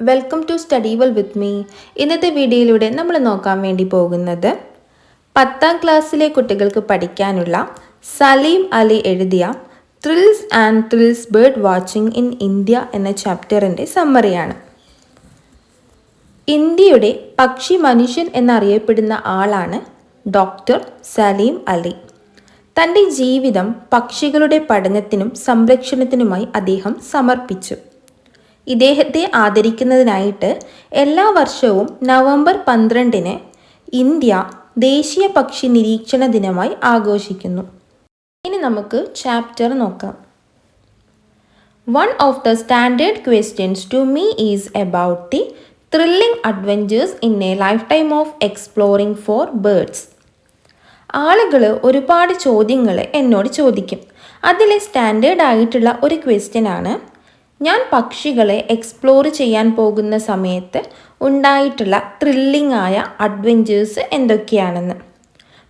Welcome to study well with me. ഇന്നത്തെ വീഡിയോയിലൂടെ നമ്മൾ നോക്കാൻ വേണ്ടി പോകുന്നത് 10ാം ക്ലാസ്സിലെ കുട്ടികൾക്ക് പഠിക്കാനുള്ള സലീം അലി എഴുതിയ thrills and thrills bird watching in India എന്ന ചാപ്റ്ററിൻ്റെ സമ്മറിയാണ്. ഇന്ത്യയുടെ പക്ഷി മനുഷ്യൻ എന്നറിയപ്പെടുന്ന ആളാണ് ഡോക്ടർ സലീം അലി. തൻ്റെ ജീവിതം പക്ഷികളുടെ പഠനത്തിനും സംരക്ഷണത്തിനുമായി അദ്ദേഹം സമർപ്പിച്ചു. ഇദ്ദേഹത്തെ ആദരിക്കുന്നതിനായിട്ട് എല്ലാ വർഷവും നവംബർ 12 ഇന്ത്യ ദേശീയ പക്ഷി നിരീക്ഷണ ദിനമായി ആഘോഷിക്കുന്നു. ഇനി നമുക്ക് ചാപ്റ്റർ നോക്കാം. One of the standard questions to me is about the thrilling adventures in a lifetime of exploring for birds. ആളുകൾ ഒരുപാട് ചോദ്യങ്ങൾ എന്നോട് ചോദിക്കും. അതിലെ സ്റ്റാൻഡേർഡ് ആയിട്ടുള്ള ഒരു ക്വസ്റ്റ്യൻ ആണ്, ഞാൻ പക്ഷികളെ എക്സ്പ്ലോർ ചെയ്യാൻ പോകുന്ന സമയത്ത് ഉണ്ടായിട്ടുള്ള ത്രില്ലിംഗ് ആയ അഡ്വെഞ്ചേഴ്സ് എന്തൊക്കെയാണെന്ന്.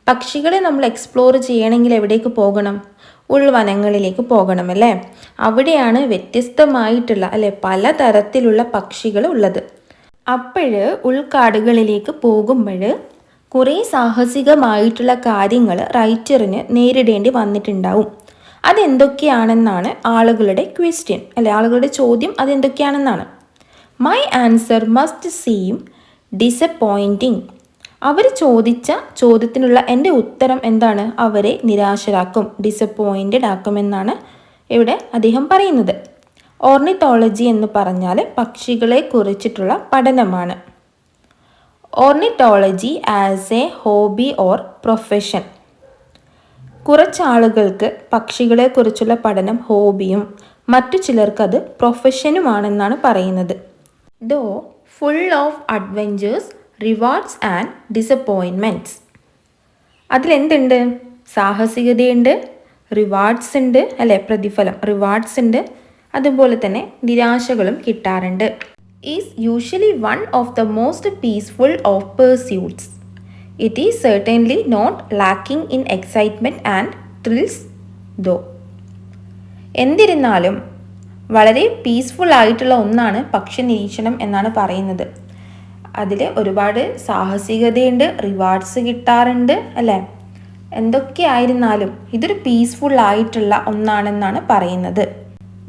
പക്ഷികളെ നമ്മൾ എക്സ്പ്ലോർ ചെയ്യണമെങ്കിൽ എവിടേക്ക് പോകണം? ഉൾവനങ്ങളിലേക്ക് പോകണം അല്ലേ? അവിടെയാണ് വ്യത്യസ്തമായിട്ടുള്ള പലതരത്തിലുള്ള പക്ഷികൾ ഉള്ളത്. അപ്പോൾ ഉൾക്കാടുകളിലേക്ക് പോകുമ്പോൾ കുറേ സാഹസികമായിട്ടുള്ള കാര്യങ്ങൾ റൈറ്ററിന് നേരിടേണ്ടി വന്നിട്ടുണ്ടാവും. അതെന്തൊക്കെയാണെന്നാണ് ആളുകളുടെ ക്വസ്റ്റ്യൻ, ആളുകളുടെ ചോദ്യം അതെന്തൊക്കെയാണെന്നാണ്. My answer must seem disappointing. അവർ ചോദിച്ച ചോദ്യത്തിനുള്ള എൻ്റെ ഉത്തരം എന്താണ്? അവരെ നിരാശരാക്കും, ഡിസപ്പോയിൻറ്റഡ് ആക്കുമെന്നാണ് ഇവിടെ അദ്ദേഹം പറയുന്നത്. ഓർണിത്തോളജി എന്ന് പറഞ്ഞാൽ പക്ഷികളെ കുറിച്ചിട്ടുള്ള പഠനമാണ്. Ornithology as a hobby or profession. കുറച്ചാളുകൾക്ക് പക്ഷികളെക്കുറിച്ചുള്ള പഠനം ഹോബിയും മറ്റു ചിലർക്കത് പ്രൊഫഷനുമാണെന്നാണ് പറയുന്നത്. Though full of adventures, rewards and disappointments. അതിലെന്തുണ്ട്? സാഹസികതയുണ്ട്, റിവാർഡ്സ് ഉണ്ട്, പ്രതിഫലം റിവാർഡ്സ് ഉണ്ട്, അതുപോലെ തന്നെ നിരാശകളും കിട്ടാറുണ്ട്. Is usually one of the most peaceful of pursuits. It is certainly not lacking in excitement and thrills though. എന്നിരുന്നാലും വളരെ പീസ്ഫുൾ ആയിട്ടുള്ള ഒന്നാണ് പക്ഷി നിരീക്ഷണം എന്നാണ് പറയുന്നത്. അതിൽ ഒരുപാട് സാഹസികതയുണ്ട്, റിവാർഡ്സ് കിട്ടാറുണ്ട് എന്തൊക്കെയായിരുന്നാലും ഇതൊരു പീസ്ഫുൾ ആയിട്ടുള്ള ഒന്നാണെന്നാണ് പറയുന്നത്.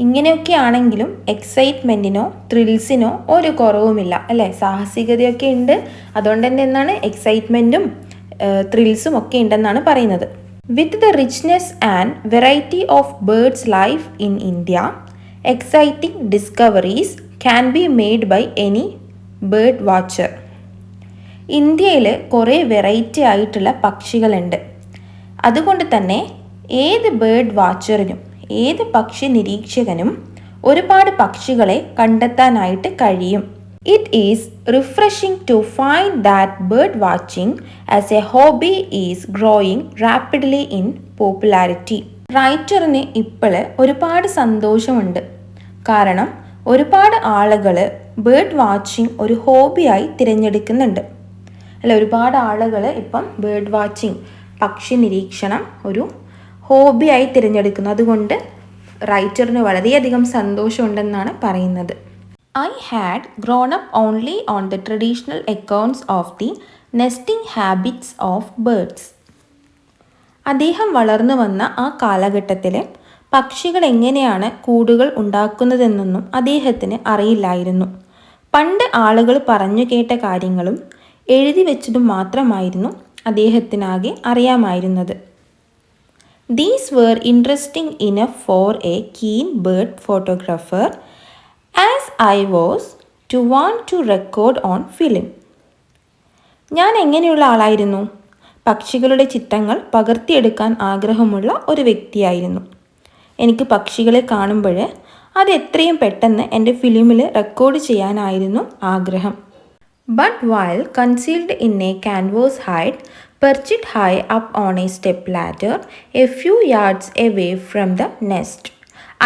ഇങ്ങനെയൊക്കെ ആണെങ്കിലും എക്സൈറ്റ്മെൻറ്റിനോ ത്രിൽസിനോ ഒരു കുറവുമില്ല സാഹസികതയൊക്കെ ഉണ്ട്, അതുകൊണ്ട് തന്നെ എന്താണ് എക്സൈറ്റ്മെൻറ്റും ത്രിൽസും ഒക്കെ ഉണ്ടെന്നാണ് പറയുന്നത്. With the richness and variety of birds life in India, exciting discoveries can be made by any bird watcher. ഇന്ത്യയിൽ കുറേ വെറൈറ്റി ആയിട്ടുള്ള പക്ഷികളുണ്ട്, അതുകൊണ്ട് തന്നെ ഏത് ബേർഡ് വാച്ചറിനും ഏത് പക്ഷി നിരീക്ഷകനും ഒരുപാട് പക്ഷികളെ കണ്ടെത്താനായിട്ട് കഴിയും. It is refreshing to find that bird watching as a hobby is growing rapidly in popularity. റൈറ്ററിന് ഇപ്പോൾ ഒരുപാട് സന്തോഷമുണ്ട്, കാരണം ഒരുപാട് ആളുകൾ ബേർഡ് വാച്ചിങ് ഒരു ഹോബിയായി തിരഞ്ഞെടുക്കുന്നുണ്ട്. ഒരുപാട് ആളുകൾ ഇപ്പം ബേർഡ് വാച്ചിങ് പക്ഷി നിരീക്ഷണം ഒരു ഹോബിയായി തിരഞ്ഞെടുക്കുന്നു. അതുകൊണ്ട് റൈറ്ററിന് വളരെയധികം സന്തോഷമുണ്ടെന്നാണ് പറയുന്നത്. I had grown up only on the traditional accounts of the nesting habits of birds. അദ്ദേഹം വളർന്നു വന്ന ആ കാലഘട്ടത്തിൽ പക്ഷികൾ എങ്ങനെയാണ് കൂടുകൾ ഉണ്ടാക്കുന്നതെന്നൊന്നും അദ്ദേഹത്തിന് അറിയില്ലായിരുന്നു. പണ്ട് ആളുകൾ പറഞ്ഞു കേട്ട കാര്യങ്ങളും എഴുതി വെച്ചതും മാത്രമായിരുന്നു അദ്ദേഹത്തിനാകെ അറിയാമായിരുന്നത്. These were interesting enough for a keen bird photographer as I was to want to record on film. ഞാൻ എങ്ങനെയുള്ള ആളായിരുന്നു? പക്ഷികളുടെ ചിത്രങ്ങൾ പകർത്തിയെടുക്കാൻ ആഗ്രഹമുള്ള ഒരു വ്യക്തിയായിരുന്നു. എനിക്ക് പക്ഷികളെ കാണുമ്പോൾ അത് എത്രയും പെട്ടെന്ന് എൻ്റെ ഫിലിമിൽ റെക്കോർഡ് ചെയ്യാനായിരുന്നു ആഗ്രഹം. But while concealed in a canvas hide, perched high up on a step ladder a few yards away from the nest,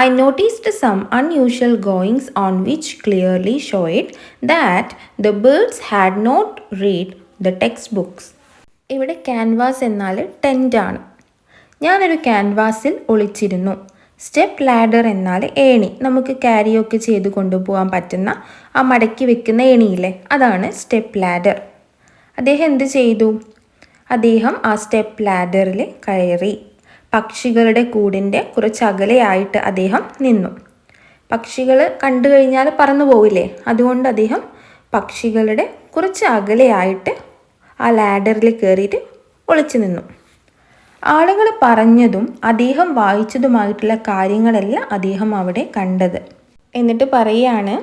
I noticed some unusual goings on which clearly showed that the birds had not read the textbooks. ഇവിടെ canvas എന്നാൽ ടെൻ്റാണ്. ഞാനൊരു ക്യാൻവാസിൽ ഒളിച്ചിരുന്നു. Step ladder എന്നാൽ ഏണി, നമുക്ക് ക്യാരിയൊക്കെ ചെയ്ത് കൊണ്ടുപോകാൻ പറ്റുന്ന ആ മടക്കി വെക്കുന്ന ഏണിയില്ലേ, അതാണ് സ്റ്റെപ്പ് ലാഡർ. അദ്ദേഹം എന്ത് ചെയ്തു? അദ്ദേഹം ആ സ്റ്റെപ്പ് ലാഡറിൽ കയറി പക്ഷികളുടെ കൂടിൻ്റെ കുറച്ച് അകലെയായിട്ട് അദ്ദേഹം നിന്നു. പക്ഷികൾ കണ്ടു കഴിഞ്ഞാൽ പറന്നു പോവില്ലേ, അതുകൊണ്ട് അദ്ദേഹം പക്ഷികളുടെ കുറച്ച് അകലെയായിട്ട് ആ ലാഡറിൽ കയറിയിട്ട് ഒളിച്ചു നിന്നു. ആളുകൾ പറഞ്ഞതും അദ്ദേഹം വായിച്ചതുമായിട്ടുള്ള കാര്യങ്ങളെല്ലാം അദ്ദേഹം അവിടെ കണ്ടത്. എന്നിട്ട് പറയുകയാണ്,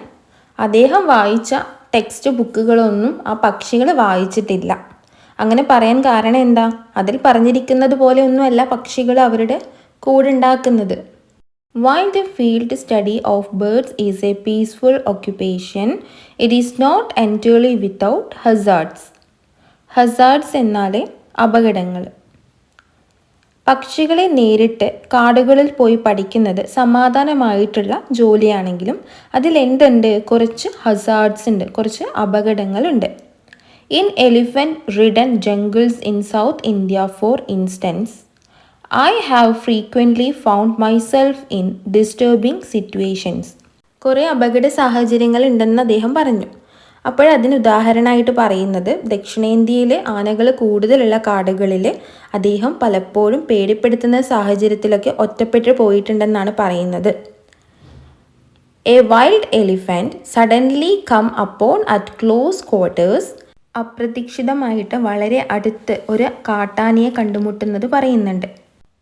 അദ്ദേഹം വായിച്ച ടെക്സ്റ്റ് ബുക്കുകളൊന്നും ആ പക്ഷികൾ വായിച്ചിട്ടില്ല. അങ്ങനെ പറയാൻ കാരണം എന്താ? അതിൽ പറഞ്ഞിരിക്കുന്നത് പോലെയൊന്നുമല്ല പക്ഷികൾ അവരുടെ കൂടുണ്ടാക്കുന്നത്. While the field study of birds is a peaceful occupation, it is not entirely without hazards. Hazards എന്നാൽ അപകടങ്ങൾ. പക്ഷികളെ നേരിട്ട് കാടുകളിൽ പോയി പഠിക്കുന്നത് സമാധാനമായിട്ടുള്ള ജോലിയാണെങ്കിലും അതിൽ എന്തുണ്ട്? കുറച്ച് ഹസാർഡ്സ് ഉണ്ട്, കുറച്ച് അപകടങ്ങളുണ്ട്. In elephant ridden jungles in South India for instance, I have frequently found myself in disturbing situations. കുറേ അപകട സാഹചര്യങ്ങൾ ഉണ്ടെന്ന് അദ്ദേഹം പറഞ്ഞു. അപ്പോഴതിന് ഉദാഹരണമായിട്ട് പറയുന്നത് ദക്ഷിണേന്ത്യയിൽ ആനകൾ കൂടുതലുള്ള കാടുകളിൽ അദ്ദേഹം പലപ്പോഴും പേടിപ്പെടുത്തുന്ന സാഹചര്യത്തിലൊക്കെ ഒറ്റപ്പെട്ടു പോയിട്ടുണ്ടെന്നാണ് പറയുന്നത്. A wild elephant suddenly come upon at close quarters, അപ്രതീക്ഷിതമായിട്ട് വളരെ അടുത്ത് ഒരു കാട്ടാനയെ കണ്ടുമുട്ടുന്നത് പറയുന്നുണ്ട്.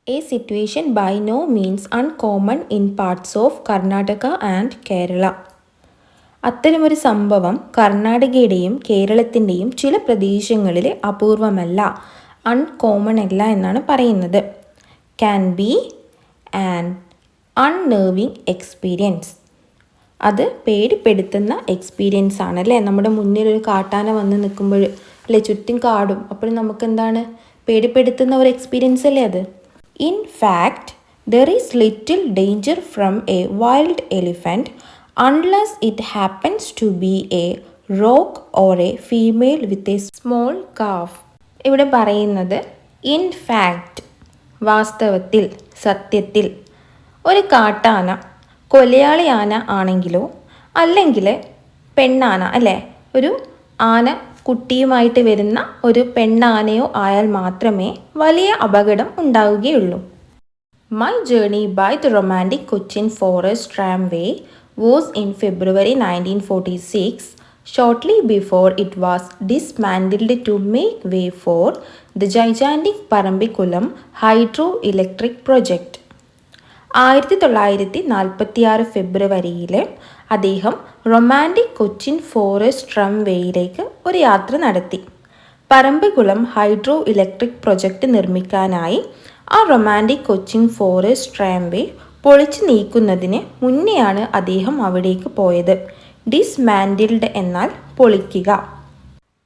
A situation by no means uncommon in parts of Karnataka and Kerala. അത്തരമൊരു സംഭവം കർണാടകയുടെയും കേരളത്തിൻ്റെയും ചില പ്രദേശങ്ങളിൽ അപൂർവമല്ല, അൺകോമൺ അല്ല എന്നാണ് പറയുന്നത്. Can be an unnerving experience. അത് പേടിപ്പെടുത്തുന്ന എക്സ്പീരിയൻസ് ആണ് അല്ലേ? നമ്മുടെ മുന്നിൽ ഒരു കാട്ടാന വന്ന് നിൽക്കുമ്പോൾ അല്ലേ, ചുറ്റും കാടും, അപ്പോൾ നമുക്ക് എന്താണ് പേടിപ്പെടുത്തുന്ന ഒരു എക്സ്പീരിയൻസ് അല്ലേ അത്? In fact, there is little danger from a wild elephant unless it happens to be a rock or a female with a small calf. ഇവിടെ പറയുന്നത് in fact, വാസ്തവത്തിൽ, സത്യത്തിൽ ഒരു കാട്ടാന കൊലയാളി ആന ആണെങ്കിലോ അല്ലെങ്കിൽ പെണ്ണാന അല്ലേ, ഒരു ആന കുട്ടിയുമായിട്ട് വരുന്ന ഒരു പെണ്ണാനയോ ആയാൽ മാത്രമേ വലിയ അപകടം ഉണ്ടാവുകയുള്ളൂ. My journey by the romantic Cochin forest tramway was in February 1946, shortly before it was dismantled to make way for the gigantic Parambikulam hydro electric project. 1946 ഫെബ്രുവരിയിൽ അദ്ദേഹം റൊമാൻറ്റിക് കൊച്ചിൻ ഫോറസ്റ്റ് ട്രാംവേയിലേക്ക് ഒരു യാത്ര നടത്തി. പറമ്പിക്കുളം ഹൈഡ്രോ ഇലക്ട്രിക് പ്രൊജക്റ്റ് നിർമ്മിക്കാനായി ആ റൊമാൻറ്റിക് കൊച്ചിൻ ഫോറസ്റ്റ് ട്രാംവേ പൊളിച്ചു നീക്കുന്നതിന് മുന്നെയാണ് അദ്ദേഹം അവിടേക്ക് പോയത്. ഡിസ്മാൻഡിൽഡ് എന്നാൽ പൊളിക്കുക.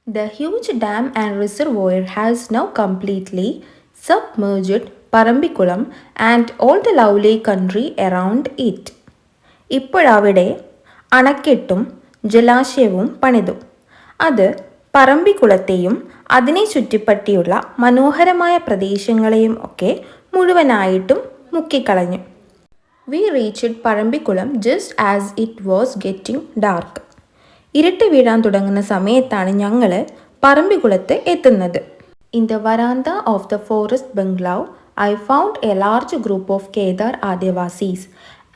The huge dam and reservoir has now completely submerged Parambikulam and all the lovely country around it. ഇപ്പോഴവിടെ അണക്കെട്ടും ജലാശയവും പണിതു. അത് പറമ്പിക്കുളത്തെയും അതിനെ ചുറ്റിപ്പറ്റിയുള്ള മനോഹരമായ പ്രദേശങ്ങളെയും ഒക്കെ മുഴുവനായിട്ടും മുക്കിക്കളഞ്ഞു. We reached Parambikulam just as it was getting dark. ഇരുട്ട് വീഴാൻ തുടങ്ങുന്ന സമയത്താണ് ഞങ്ങൾ പറമ്പിക്കുളത്ത് എത്തുന്നത്. In the verandah of the forest bungalow I found a large group of Kedar Adivasis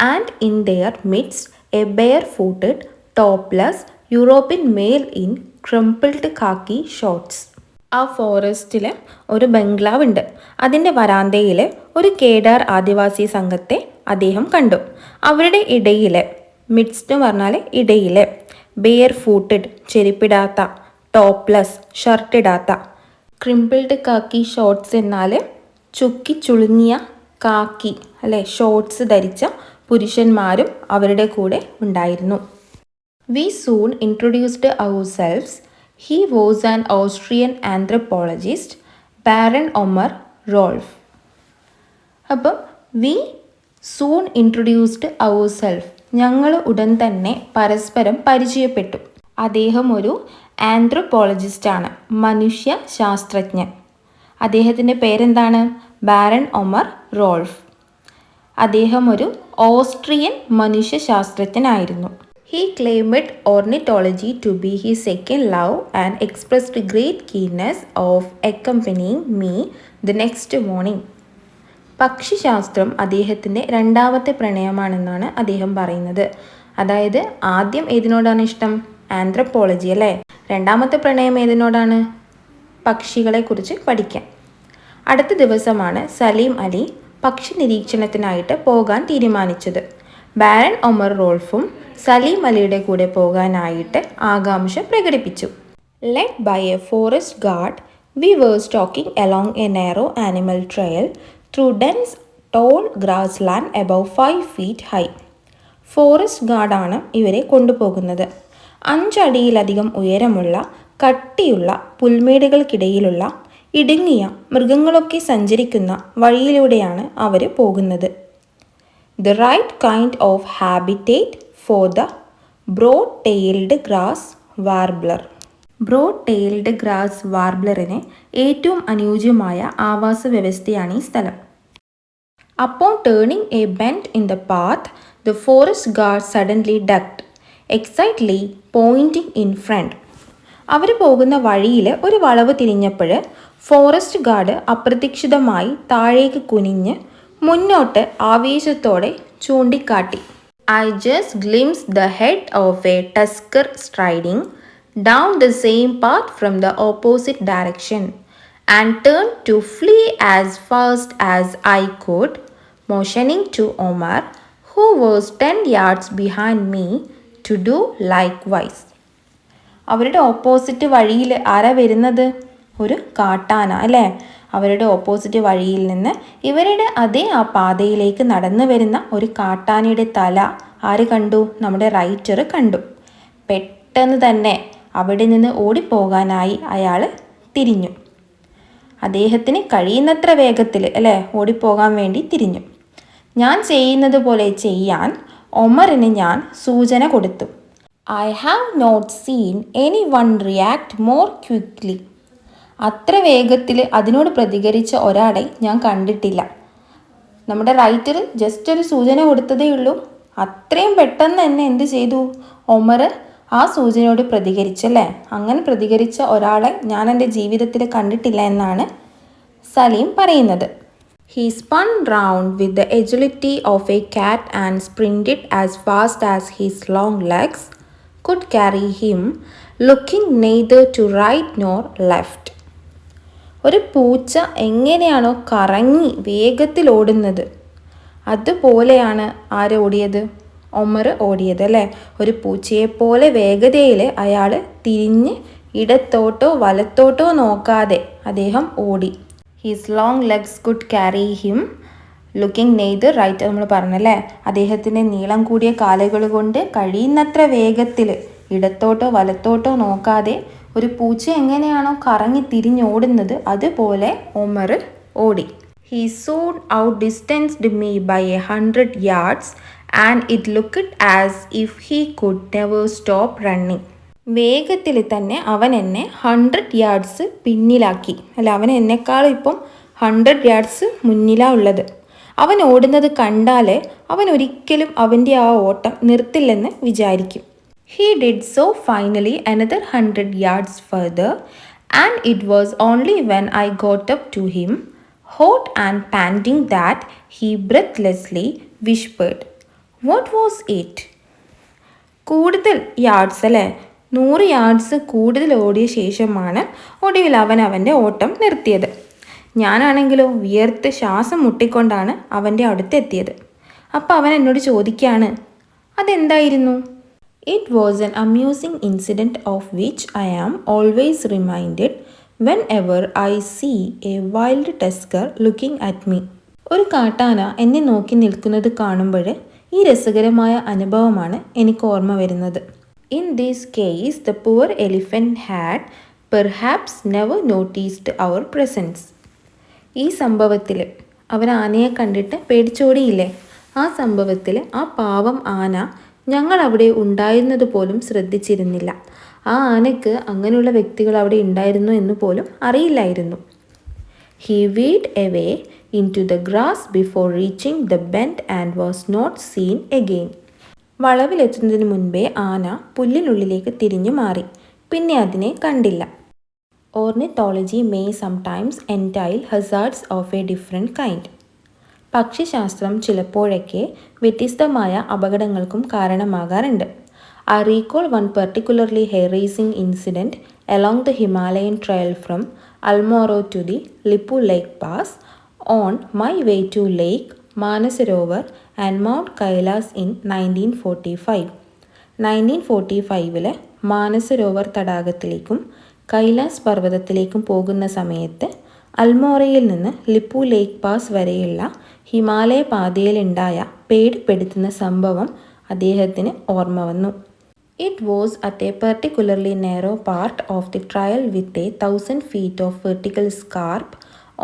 and in their midst a bare-footed, topless European male in crumpled khaki shorts. ആ ഫോറസ്റ്റിൽ ഒരു ബംഗ്ലാവ് ഉണ്ട്. അതിൻ്റെ വരാന്തയിൽ ഒരു കേഡാർ ആദിവാസി സംഘത്തെ അദ്ദേഹം കണ്ടു. അവരുടെ ഇടയിൽ, മിഡ്സ്റ്റ് എന്ന് പറഞ്ഞാൽ ഇടയിൽ, ബെയർ ഫൂട്ടഡ് ചെരുപ്പിടാത്ത, ടോപ്ലെസ് ഷർട്ടിടാത്ത, ക്രിംപിൾഡ് കാക്കി ഷോർട്ട്സ് എന്നാൽ ചുക്കി ചുളുങ്ങിയ കാക്കി അല്ലെ ഷോർട്ട്സ് ധരിച്ച പുരുഷന്മാരും അവരുടെ കൂടെ ഉണ്ടായിരുന്നു. We soon introduced ourselves. He was an Austrian anthropologist, Baron Omer Rolf. അപ്പം വി സൂൺ ഇൻട്രൊഡ്യൂസ്ഡ് ourselves. ഞങ്ങൾ ഉടൻ തന്നെ പരസ്പരം പരിചയപ്പെട്ടു. അദ്ദേഹം ഒരു ആന്ത്രോപോളജിസ്റ്റാണ്, മനുഷ്യ ശാസ്ത്രജ്ഞൻ. അദ്ദേഹത്തിൻ്റെ പേരെന്താണ്? Baron Omar Rolf. അദ്ദേഹം ഒരു Austrian മനുഷ്യശാസ്ത്രജ്ഞനായിരുന്നു. He claimed ornithology to be his second love and expressed great keenness of accompanying me the next morning. പക്ഷിശാസ്ത്രം അദ്ദേഹത്തിൻ്റെ രണ്ടാമത്തെ പ്രണയമാണെന്നാണ് അദ്ദേഹം പറയുന്നത്. അതായത് ആദ്യം ഏതിനോടാണ് ഇഷ്ടം? ആന്ത്രപ്പോളജി അല്ലേ. രണ്ടാമത്തെ പ്രണയം ഏതിനോടാണ്? പക്ഷികളെക്കുറിച്ച് പഠിക്കാൻ. അടുത്ത ദിവസമാണ് സലീം അലി പക്ഷി നിരീക്ഷണത്തിനായിട്ട് പോകാൻ തീരുമാനിച്ചത്. ബാരൻ ഒമർ റോൾഫും സലീം അലിയുടെ കൂടെ പോകാനായിട്ട് ആകാംക്ഷ പ്രകടിപ്പിച്ചു. Led by a forest guard we were stalking along a narrow animal trail through dense tall grassland above 5 feet high. Forest ഗാർഡാണ് ഇവരെ കൊണ്ടുപോകുന്നത്. 5 അടിയിലധികം ഉയരമുള്ള കട്ടിയുള്ള പുൽമേടുകൾക്കിടയിലുള്ള ഇടുങ്ങിയ മൃഗങ്ങളൊക്കെ സഞ്ചരിക്കുന്ന വഴിയിലൂടെയാണ് അവർ പോകുന്നത്. The right kind of habitat for the broad-tailed grass warbler. Broad tailed grass വാർബ്ലറിന് ഏറ്റവും അനുയോജ്യമായ ആവാസ വ്യവസ്ഥയാണ് ഈ സ്ഥലം. Upon turning a bend in the path, the forest guard suddenly ducked, excitedly pointing in front. അവർ പോകുന്ന വഴിയിൽ ഒരു വളവ് തിരിഞ്ഞപ്പോൾ ഫോറസ്റ്റ് ഗാർഡ് അപ്രതീക്ഷിതമായി താഴേക്ക് കുനിഞ്ഞ് മുന്നോട്ട് ആവേശത്തോടെ ചൂണ്ടിക്കാട്ടി. I just glimpsed the head of a tusker striding down the same path from the opposite direction and turned to flee as fast as I could, motioning to Omar, who was 10 yards behind me, to do likewise. അവരുടെ opposite വഴിയിൽ ആരാ വരുന്നത്? ഒരു കാട്ടാന അല്ലേ. അവരുടെ opposite വഴിയിൽ നിന്ന് ഇവരുടെ അതേ ആ പാതയിലേക്ക് നടന്നു വരുന്ന ഒരു കാട്ടാനയുടെ തല ആര് കണ്ടു? നമ്മുടെ റൈറ്റർ കണ്ടു. പെട്ടെന്ന് തന്നെ അവിടെ നിന്ന് ഓടിപ്പോകാനായി അയാൾ തിരിഞ്ഞു. അദ്ദേഹത്തിന് കഴിയുന്നത്ര വേഗത്തിൽ അല്ലേ ഓടിപ്പോകാൻ വേണ്ടി തിരിഞ്ഞു. ഞാൻ ചെയ്യുന്നത് പോലെ ചെയ്യാൻ ഒമറിന് ഞാൻ സൂചന കൊടുത്തു. I have not seen anyone react more quickly. അത്ര വേഗത്തിൽ അതിനോട് പ്രതികരിച്ച ഒരാളെ ഞാൻ കണ്ടിട്ടില്ല. നമ്മുടെ റൈറ്റർ ജസ്റ്റ് ഒരു സൂചന കൊടുത്തതേ ഉള്ളൂ. അത്രയും പെട്ടെന്ന് തന്നെ എന്ത് ചെയ്തു? ഒമർ ആ സൂചനയോട് പ്രതികരിച്ചല്ലേ. അങ്ങനെ പ്രതികരിച്ച ഒരാളെ ഞാൻ എൻ്റെ ജീവിതത്തിൽ കണ്ടിട്ടില്ല എന്നാണ് സലീം പറയുന്നത്. He spun round with the agility of a cat and sprinted as fast as his long legs could carry him, looking neither to right nor left. ഒരു പൂച്ച എങ്ങനെയാണോ കറങ്ങി വേഗത്തിൽ ഓടുന്നത് അതുപോലെയാണ് ആര് ഓടിയത്? ഒമർ ഓടിയത് അല്ലേ. ഒരു പൂച്ചയെപ്പോലെ വേഗതയിൽ അയാൾ തിരിഞ്ഞ് ഇടത്തോട്ടോ വലത്തോട്ടോ നോക്കാതെ അദ്ദേഹം ഓടി. His long legs could carry him looking neither right നമ്മൾ പറഞ്ഞല്ലേ. അദ്ദേഹത്തിൻ്റെ നീളം കൂടിയ കാലുകൾ കൊണ്ട് കഴിയുന്നത്ര വേഗത്തിൽ ഇടത്തോട്ടോ വലത്തോട്ടോ നോക്കാതെ ഒരു പൂച്ച എങ്ങനെയാണോ കറങ്ങി തിരിഞ്ഞോടുന്നത് അതുപോലെ ഒമർ ഓടി. He soon outdistanced me by 100 yards and it looked as if he could never stop running. വേഗത്തിൽ തന്നെ അവൻ എന്നെ 100 yards പിന്നിലാക്കി. അല്ല, അവൻ എന്നെക്കാളും ഇപ്പം 100 yards മുന്നിലാണ് ഉള്ളത്. അവൻ ഓടുന്നത് കണ്ടാൽ അവൻ ഒരിക്കലും അവൻ്റെ ആ ഓട്ടം നിർത്തില്ലെന്ന് വിചാരിക്കും. He did so finally another 100 yards further, and it was only when I got up to him, hot and panting, that he breathlessly whispered, "What was it?" കൂടുതൽ യാർഡ്സ് അല്ലേ, 100 യാർഡ്സ് കൂടുതൽ ഓടിയ ശേഷമാണ് ഒടുവിൽ അവൻ അവൻ്റെ ഓട്ടം നിർത്തിയത്. ഞാനാണെങ്കിലോ വിയർത്ത് ശ്വാസം മുട്ടിക്കൊണ്ടാണ് അവൻ്റെ അടുത്തെത്തിയത്. അപ്പോൾ അവൻ എന്നോട് ചോദിക്കുകയാണ്, അതെന്തായിരുന്നു? It was an amusing incident of which I am always reminded whenever I see a wild tusker looking at me. ഒരു കാട്ടാന എന്നെ നോക്കി നിൽക്കുന്നത് കാണുമ്പോൾ ഈ രസകരമായ അനുഭവമാണ് എനിക്ക് ഓർമ്മ വരുന്നത്. In this case, the poor elephant had perhaps never noticed our presence. ഈ സംഭവത്തിൽ അവൻ ആനയെ കണ്ടിട്ട് പേടിച്ചോടിയില്ലേ? ആ സംഭവത്തിൽ ആ പാവം ആന ഞങ്ങൾ അവിടെ ഉണ്ടായിരുന്നത് പോലും ശ്രദ്ധിച്ചിരുന്നില്ല. ആ ആനയ്ക്ക് അങ്ങനെയുള്ള വ്യക്തികൾ അവിടെ ഉണ്ടായിരുന്നു എന്ന് പോലും അറിയില്ലായിരുന്നു. He veered away, into the grass before reaching the bend and was not seen again. വളവിലെത്തുന്നതിന് മുൻപേ ആന പുല്ലിനുള്ളിലേക്ക് തിരിഞ്ഞു മാറി. പിന്നെ അതിനെ കണ്ടില്ല. Ornithology may sometimes entail hazards of a different kind. പക്ഷിശാസ്ത്രം ചിലപ്പോഴൊക്കെ വ്യത്യസ്തമായ അപകടങ്ങൾക്കും കാരണമാകാറുണ്ട്. I recall one particularly hair-raising incident along the Himalayan trail from Almora to the Lippu Lake Pass on my way to Lake Manasarovar and Mount Kailas in 1945. 1945 Mansarovar തടാകത്തിലേക്കും Kailas പർവ്വതത്തിലേക്കും പോകുന്ന സമയത്ത് അൽമോറയിൽ നിന്ന് ലിപ്പു ലേക്ക് pass വരെയുള്ള ഹിമാലയ പാതയിലുണ്ടായ പേടിപ്പെടുത്തുന്ന സംഭവം അദ്ദേഹത്തിന് ഓർമ്മ വന്നു. It was at a particularly narrow part of the trail with 1,000 feet of vertical scarp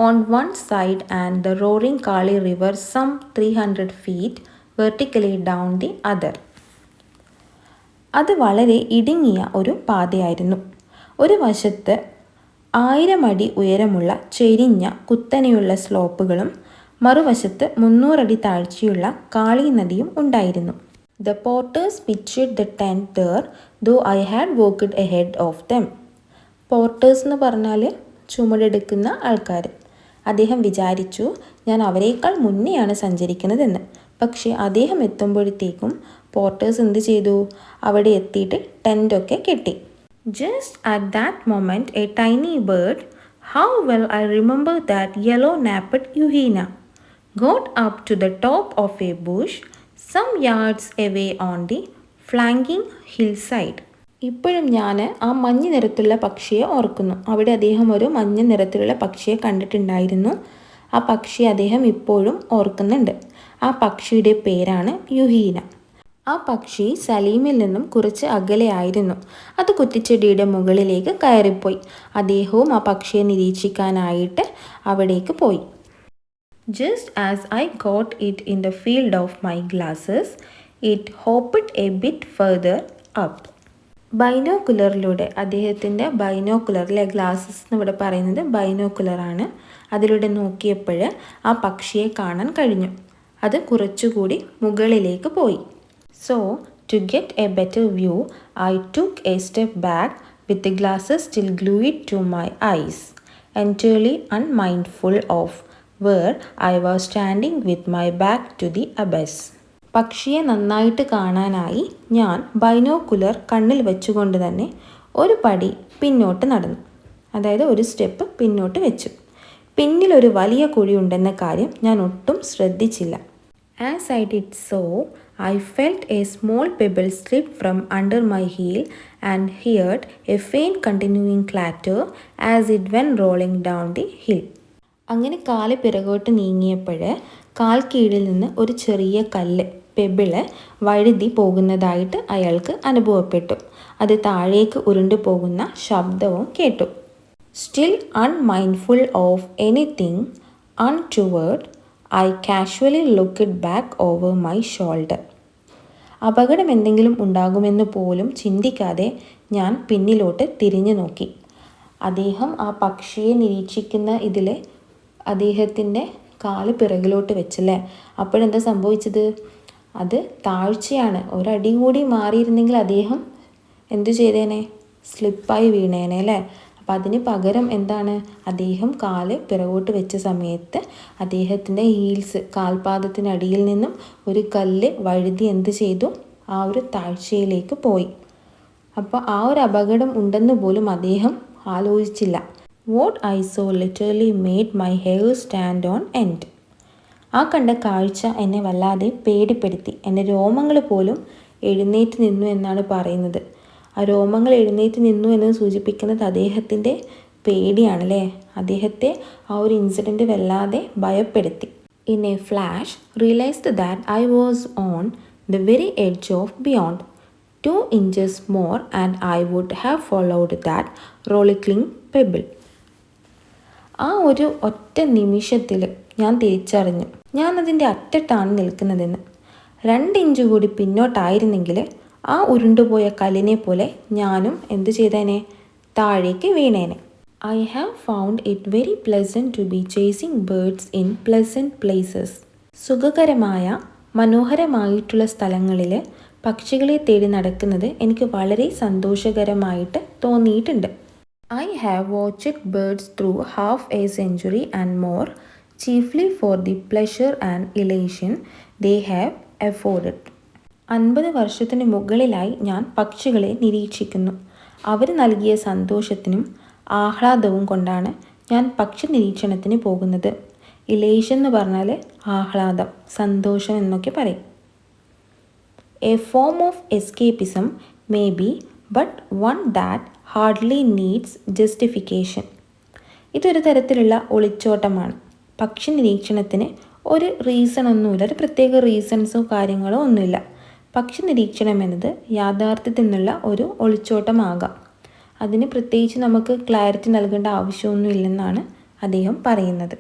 on one side and the roaring Kali River some 300 feet vertically down the other. അത് വളരെ ഇടുങ്ങിയ ഒരു പാതയായിരുന്നു. ഒരു വശത്ത് 1000 അടി ഉയരമുള്ള ചെരിഞ്ഞ കുത്തനെയുള്ള സ്ലോപ്പുകളും മറുവശത്ത് 300 അടി താഴ്ചയുള്ള കാളി നദിയും ഉണ്ടായിരുന്നു. The porters pitched the tent there, though I had walked ahead of them. Porter's എന്ന് പറഞ്ഞാൽ ചുമടെടുക്കുന്ന ആൾക്കാർ. അദ്ദേഹം വിചാരിച്ചു ഞാൻ അവരേക്കാൾ മുന്നെയാണ് സഞ്ചരിക്കുന്നതെന്ന്. പക്ഷേ അദ്ദേഹം എത്തുമ്പോഴത്തേക്കും പോർട്ടേഴ്സ് എന്ത് ചെയ്തു? അവിടെ എത്തിയിട്ട് ടെൻ്റൊക്കെ കെട്ടി. Just at that moment a tiny bird, how well I remember that yellow-napped Yuhina, got up to the top of a bush some yards away on the flanking hillside. ഇപ്പോഴും ഞാൻ ആ മഞ്ഞ നിറത്തിലുള്ള പക്ഷിയെ ഓർക്കുന്നു. അവിടെ അദ്ദേഹം ഒരു മഞ്ഞ നിറത്തിലുള്ള പക്ഷിയെ കണ്ടിട്ടുണ്ടായിരുന്നു. ആ പക്ഷിയെ അദ്ദേഹം ഇപ്പോഴും ഓർക്കുന്നുണ്ട്. ആ പക്ഷിയുടെ പേരാണ് യുഹീന. ആ പക്ഷി സലീമിൽ നിന്നും കുറച്ച് അകലെയായിരുന്നു. അത് കുറ്റിച്ചെടിയുടെ മുകളിലേക്ക് കയറിപ്പോയി. അദ്ദേഹവും ആ പക്ഷിയെ നിരീക്ഷിക്കാനായിട്ട് അവിടേക്ക് പോയി. Just as I got it in the field of my glasses, it hopped a bit further up. ബൈനോക്കുലറിലൂടെ അദ്ദേഹത്തിൻ്റെ ബൈനോക്കുലറിലെ ഗ്ലാസസ് എന്ന് ഇവിടെ പറയുന്നത് ബൈനോക്കുലറാണ്. അതിലൂടെ നോക്കിയപ്പോൾ ആ പക്ഷിയെ കാണാൻ കഴിഞ്ഞു. അത് കുറച്ചുകൂടി മുകളിലേക്ക് പോയി. So, to get a better view, I took a step back with the glasses still glued to my eyes, entirely unmindful of where I was standing with my back to the abyss. പക്ഷിയെ നന്നായിട്ട് കാണാനായി ഞാൻ binocular കണ്ണിൽ വെച്ചുകൊണ്ട് തന്നെ ഒരു പടി പിന്നോട്ട് നടന്നു. അതായത് ഒരു സ്റ്റെപ്പ് പിന്നോട്ട് വെച്ചു. പിന്നിലൊരു വലിയ കുഴി ഉണ്ടെന്ന കാര്യം ഞാൻ ഒട്ടും ശ്രദ്ധിച്ചില്ല. As I did so, I felt a small pebble slip from under my heel and heard a faint continuing clatter as it went rolling down the hill. അങ്ങനെ കാല് പിറകോട്ട് നീങ്ങിയപ്പോൾ കാൽ കീഴിൽ നിന്ന് ഒരു ചെറിയ കല്ല് പെബിള് വഴുതി പോകുന്നതായിട്ട് അയാൾക്ക് അനുഭവപ്പെട്ടു. അത് താഴേക്ക് ഉരുണ്ടു പോകുന്ന ശബ്ദവും കേട്ടു. Still unmindful of anything untoward, I casually looked back over my shoulder. അപകടം എന്തെങ്കിലും ഉണ്ടാകുമെന്ന് പോലും ചിന്തിക്കാതെ ഞാൻ പിന്നിലോട്ട് തിരിഞ്ഞു നോക്കി. അദ്ദേഹം ആ പക്ഷിയെ നിരീക്ഷിക്കുന്ന ഇതിൽ അദ്ദേഹത്തിൻ്റെ കാല് പിറകിലോട്ട് വെച്ചല്ലേ. അപ്പോഴെന്താ സംഭവിച്ചത്? അത് താഴ്ചയാണ്. ഒരടി കൂടി മാറിയിരുന്നെങ്കിൽ അദ്ദേഹം എന്തു ചെയ്തേനെ? സ്ലിപ്പായി വീണേനെ അല്ലേ. അപ്പം അതിന് പകരം എന്താണ്? അദ്ദേഹം കാല് പിറകോട്ട് വെച്ച സമയത്ത് അദ്ദേഹത്തിൻ്റെ ഹീൽസ് കാൽപാദത്തിനടിയിൽ നിന്നും ഒരു കല്ല് വഴുതി എന്ത് ചെയ്തു? ആ ഒരു താഴ്ചയിലേക്ക് പോയി. അപ്പോൾ ആ ഒരു അപകടം ഉണ്ടെന്ന് പോലും അദ്ദേഹം ആലോചിച്ചില്ല. What I saw literally made my hair stand on end. ആ കണ്ട കാഴ്ച എന്നെ വല്ലാതെ പേടിപ്പെടുത്തി. എൻ്റെ രോമങ്ങൾ പോലും എഴുന്നേറ്റ് നിന്നു എന്നാണ് പറയുന്നത്. ആ രോമങ്ങൾ എഴുന്നേറ്റ് നിന്നു എന്ന് സൂചിപ്പിക്കുന്നത് അദ്ദേഹത്തിൻ്റെ പേടിയാണല്ലേ. അദ്ദേഹത്തെ ആ ഒരു ഇൻസിഡൻറ്റ് വല്ലാതെ ഭയപ്പെടുത്തി. In a flash, realized that I was on the very edge of beyond. 2 inches more and I would have followed that rolling pebble. ആ ഒരു ഒറ്റ നിമിഷത്തിൽ ഞാൻ തിരിച്ചറിഞ്ഞു ഞാനതിൻ്റെ അറ്റത്താണ് നിൽക്കുന്നതെന്ന്. 2 ഇഞ്ച് കൂടി പിന്നോട്ടായിരുന്നെങ്കിൽ ആ ഉരുണ്ടുപോയ കല്ലിനെ പോലെ ഞാനും എന്തു ചെയ്തേനെ? താഴേക്ക് വീണേനെ. I have found it very pleasant to be chasing birds in pleasant places. സുഖകരമായ മനോഹരമായിട്ടുള്ള സ്ഥലങ്ങളിൽ പക്ഷികളെ തേടി നടക്കുന്നത് എനിക്ക് വളരെ സന്തോഷകരമായിട്ട് തോന്നിയിട്ടുണ്ട്. I have watched birds through half a century and more, chiefly for the pleasure and elation they have afforded. 50 വർഷത്തിന് മുകളിലായി ഞാൻ പക്ഷികളെ നിരീക്ഷിക്കുന്നു. അവർ നൽകിയ സന്തോഷത്തിനും ആഹ്ലാദവും കൊണ്ടാണ് ഞാൻ പക്ഷി നിരീക്ഷണത്തിന് പോകുന്നത്. ഇലേഷൻ എന്ന് പറഞ്ഞാൽ ആഹ്ലാദം, സന്തോഷം എന്നൊക്കെ പറയും. A form of escapism may be but one that hardly needs justification. ഇതൊരു തരത്തിലുള്ള ഒളിച്ചോട്ടമാണ്. പക്ഷി നിരീക്ഷണത്തിന് ഒരു റീസൺ ഒന്നുമില്ല, ഒരു പ്രത്യേക റീസൺസോ കാര്യങ്ങളോ ഒന്നുമില്ല. പക്ഷി നിരീക്ഷണം എന്നത് യാഥാർത്ഥ്യത്തിൽ നിന്നുള്ള ഒരു ഒളിച്ചോട്ടമാകാം. അതിന് പ്രത്യേകിച്ച് നമുക്ക് ക്ലാരിറ്റി നൽകേണ്ട ആവശ്യമൊന്നുമില്ലെന്നാണ് അദ്ദേഹം പറയുന്നത്.